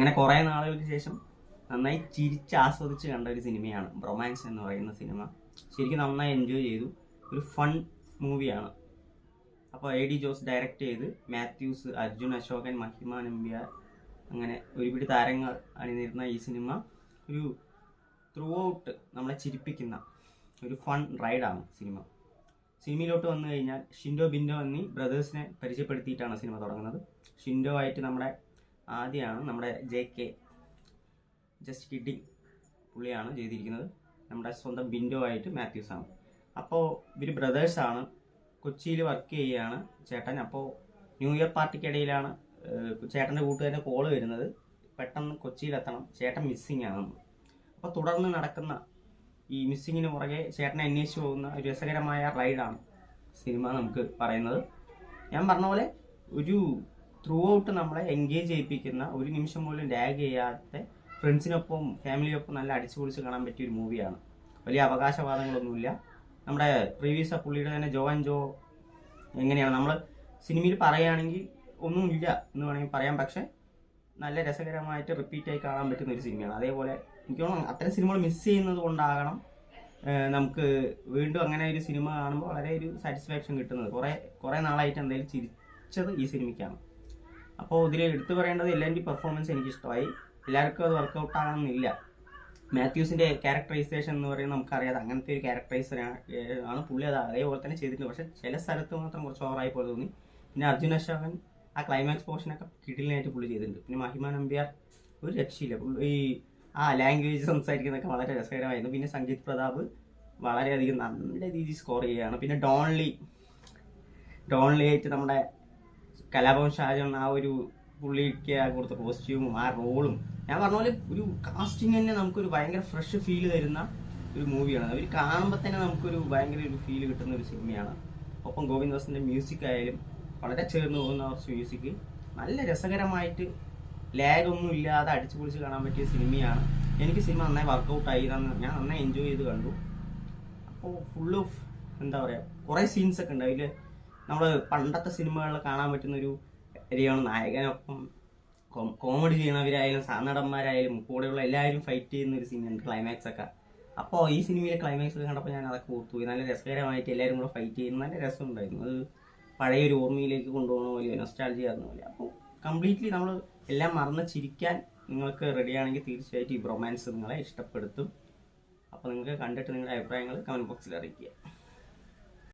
അങ്ങനെ കുറേ നാളുകൾക്ക് ശേഷം നന്നായി ചിരിച്ച് ആസ്വദിച്ച് കണ്ട ഒരു സിനിമയാണ് റൊമാൻസ് എന്ന് പറയുന്ന സിനിമ. ശരിക്കും നന്നായി എൻജോയ് ചെയ്തു. ഒരു ഫൺ മൂവിയാണ്. അപ്പോൾ എ ഡി ജോസ് ഡയറക്റ്റ് ചെയ്ത് മാത്യൂസ്, അർജുൻ അശോകൻ, മഹിമ നമ്പ്യാർ അങ്ങനെ ഒരുപിടി താരങ്ങൾ അണിനിരുന്ന ഈ സിനിമ ഒരു ത്രൂ ഔട്ട് നമ്മളെ ചിരിപ്പിക്കുന്ന ഒരു ഫൺ റൈഡാണ് സിനിമ. സിനിമയിലോട്ട് വന്നു കഴിഞ്ഞാൽ ഷിൻഡോ ബിൻഡോ എന്നീ ബ്രദേഴ്സിനെ പരിചയപ്പെടുത്തിയിട്ടാണ് സിനിമ തുടങ്ങുന്നത്. ഷിൻഡോ ആയിട്ട് ആദ്യമാണ് നമ്മുടെ JK ജസ്റ്റ് കിഡിങ് പുള്ളിയാണ് ചെയ്തിരിക്കുന്നത്. നമ്മുടെ സ്വന്തം ബിൻഡോ ആയിട്ട് മാത്യൂസ് ആണ്. അപ്പോൾ ഇവർ ബ്രദേഴ്സാണ്. കൊച്ചിയിൽ വർക്ക് ചെയ്യുകയാണ് ചേട്ടൻ. അപ്പോൾ ന്യൂ ഇയർ പാർട്ടിക്കിടയിലാണ് ചേട്ടൻ്റെ കൂട്ടുകാരുടെ കോള് വരുന്നത്, പെട്ടെന്ന് കൊച്ചിയിലെത്തണം, ചേട്ടൻ മിസ്സിങ് ആണെന്ന്. അപ്പോൾ തുടർന്ന് നടക്കുന്ന ഈ മിസ്സിങ്ങിന് പുറകെ ചേട്ടനെ അന്വേഷിച്ച് പോകുന്ന ഒരു രസകരമായ റൈഡാണ് സിനിമ നമുക്ക് പറയുന്നത്. ഞാൻ പറഞ്ഞ പോലെ ഒരു ത്രൂ ഔട്ട് നമ്മളെ എൻഗേജ് ചെയ്യിപ്പിക്കുന്ന, ഒരു നിമിഷം പോലും ലാഗ് ചെയ്യാതെ ഫ്രണ്ട്സിനൊപ്പം ഫാമിലിയൊപ്പം നല്ല അടിച്ചു പൊളിച്ച് കാണാൻ പറ്റിയ ഒരു മൂവിയാണ്. വലിയ അവകാശവാദങ്ങളൊന്നുമില്ല. നമ്മുടെ പ്രീവിയസ് പുള്ളിയുടെ തന്നെ ജോൻ ജോ എങ്ങനെയാണ് നമ്മൾ സിനിമയിൽ പറയുകയാണെങ്കിൽ ഒന്നുമില്ല എന്ന് വേണമെങ്കിൽ പറയാം. പക്ഷേ നല്ല രസകരമായിട്ട് റിപ്പീറ്റായി കാണാൻ പറ്റുന്ന ഒരു സിനിമയാണ്. അതേപോലെ എനിക്ക് തോന്നുന്നു അത്തരം സിനിമകൾ മിസ് ചെയ്യുന്നത് കൊണ്ടാകണം നമുക്ക് വീണ്ടും അങ്ങനെ ഒരു സിനിമ കാണുമ്പോൾ വളരെ ഒരു സാറ്റിസ്ഫാക്ഷൻ കിട്ടുന്നത്. കുറേ നാളായിട്ട് എന്തായാലും ചിരിച്ചത് ഈ സിനിമയ്ക്കാണ്. അപ്പോൾ ഇതിൽ എടുത്തു പറയേണ്ടത് എല്ലാവരുടെയും പെർഫോമൻസ് എനിക്കിഷ്ടമായി. എല്ലാവർക്കും അത് വർക്കൗട്ട് ആകണമെന്നില്ല. മാത്യൂസിൻ്റെ ക്യാരക്ടറൈസേഷൻ എന്ന് പറയുന്നത് നമുക്കറിയാതെ അങ്ങനത്തെ ഒരു ക്യാരക്ടറൈസറാണ് പുള്ളി. അത് അതേപോലെ തന്നെ ചെയ്തിട്ടുണ്ട്. പക്ഷേ ചില സ്ഥലത്ത് മാത്രം കുറച്ച് ഓവറായി പോലെ തോന്നി. പിന്നെ അർജുൻ അശോകൻ ആ ക്ലൈമാക്സ് പോർഷനൊക്കെ കിടിലനായിട്ട് പുള്ളി ചെയ്തിട്ടുണ്ട്. പിന്നെ മഹിമ നമ്പ്യാർ ഒരു രക്ഷയില്ല. പുള്ളി ആ ലാംഗ്വേജ് സംസാരിക്കുന്നതൊക്കെ വളരെ രസകരമായിരുന്നു. പിന്നെ സംഗീത് പ്രതാപ് വളരെയധികം നല്ല രീതിയിൽ സ്കോർ ചെയ്യുകയാണ്. പിന്നെ ഡോൺലി ആയിട്ട് നമ്മുടെ കലാഭവൻ ഷാജൻ ആ ഒരു പുള്ളിക്ക് കൊടുത്ത കോസ്റ്റ്യൂമും ആ റോളും, ഞാൻ പറഞ്ഞ പോലെ ഒരു കാസ്റ്റിംഗ് തന്നെ നമുക്കൊരു ഭയങ്കര ഫ്രഷ് ഫീൽ തരുന്ന ഒരു മൂവിയാണ്. അവർ കാണുമ്പോൾ തന്നെ നമുക്കൊരു ഭയങ്കര ഒരു ഫീൽ കിട്ടുന്ന ഒരു സിനിമയാണ്. ഒപ്പം ഗോവിന്ദാസിൻ്റെ മ്യൂസിക് ആയാലും വളരെ ചേർന്ന് പോകുന്ന കുറച്ച് മ്യൂസിക് നല്ല രസകരമായിട്ട് ലാഗ് ഒന്നും ഇല്ലാതെ അടിച്ചു പൊളിച്ച് കാണാൻ പറ്റിയ സിനിമയാണ്. എനിക്ക് സിനിമ നന്നായി വർക്കൗട്ടായി, ഞാൻ നന്നായി എൻജോയ് ചെയ്ത് കണ്ടു. അപ്പോൾ ഫുൾ ഓഫ് എന്താ പറയുക, കുറേ സീൻസൊക്കെ ഉണ്ട് അതിൽ. നമ്മൾ പണ്ടത്തെ സിനിമകളിൽ കാണാൻ പറ്റുന്ന ഒരു കാര്യമാണ്. നായകനൊപ്പം കോമഡി ചെയ്യണവരായാലും സഹനടന്മാരായാലും കൂടെയുള്ള എല്ലാവരും ഫൈറ്റ് ചെയ്യുന്ന ഒരു സീനുണ്ട് ക്ലൈമാക്സ് ഒക്കെ. അപ്പോൾ ഈ സിനിമയിലെ ക്ലൈമാക്സ് ഒക്കെ കണ്ടപ്പോൾ ഞാൻ അതൊക്കെ ഓർത്തുപോയി. നല്ല രസകരമായിട്ട് എല്ലാവരും കൂടെ ഫൈറ്റ് ചെയ്യുന്ന നല്ല രസമുണ്ടായിരുന്നു. അത് പഴയൊരു ഓർമ്മയിലേക്ക് കൊണ്ടുപോകണ പോലെ, നൊസ്റ്റാൾജിയ ആകുന്ന പോലെ. അപ്പോൾ കംപ്ലീറ്റ്ലി നമ്മൾ എല്ലാം മറന്ന് ചിരിക്കാൻ നിങ്ങൾക്ക് റെഡിയാണെങ്കിൽ തീർച്ചയായിട്ടും ഈ റൊമാൻസ് നിങ്ങളെ ഇഷ്ടപ്പെടുത്തും. അപ്പോൾ നിങ്ങൾക്ക് കണ്ടിട്ട് നിങ്ങളുടെ അഭിപ്രായങ്ങൾ കമൻറ്റ് ബോക്സിൽ അറിയിക്കുക.